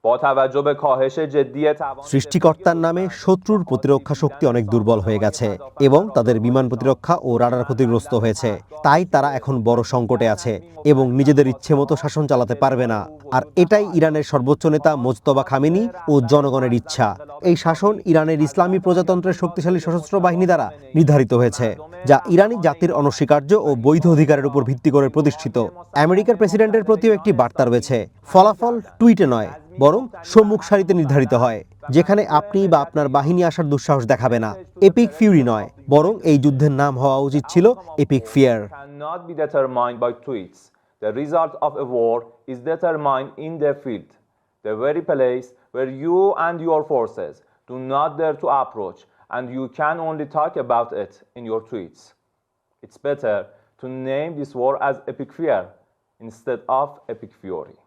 با توجه به کاهش جدی توان সৃষ্টিকর্তার নামে শত্রুর প্রতিরক্ষা শক্তি অনেক দুর্বল হয়ে গেছে এবং তাদের বিমান প্রতিরক্ষা ও রাডার ক্ষতিগ্রস্ত হয়েছে। তাই তারা এখন বড় সংকটে আছে এবং নিজেদের ইচ্ছেমতো শাসন চালাতে পারবে না। আর এটাই ইরানের সর্বোচ্চ নেতা মোজতবা খামেনি ও জনগণের ইচ্ছা। এই শাসন ইরানের ইসলামী প্রজাতন্ত্রের শক্তিশালী সশস্ত্র বাহিনী দ্বারা নির্ধারিত হয়েছে, যা ইরানি জাতির অনস্বীকার্য ও বৈধ অধিকারের উপর ভিত্তি করে প্রতিষ্ঠিত। আমেরিকার প্রেসিডেন্টের প্রতিও একটি বার্তা রয়েছে। ফলাফল টুইটে নয়, বরং সম্মুখ সারিতে নির্ধারিত হয়, যেখানে আপনি বা আপনার বাহিনী আসার দুঃসাহস দেখাবে না। এপিক ফিউরি নয়, বরং এই যুদ্ধের নাম হওয়া উচিত ছিল epic fear. cannot be determined by tweets. The result of a war is determined in the field, the very place where you and your forces do not dare to approach, and you can only talk about it in your tweets. It's better to name this war as Epic Fear instead of Epic Fury.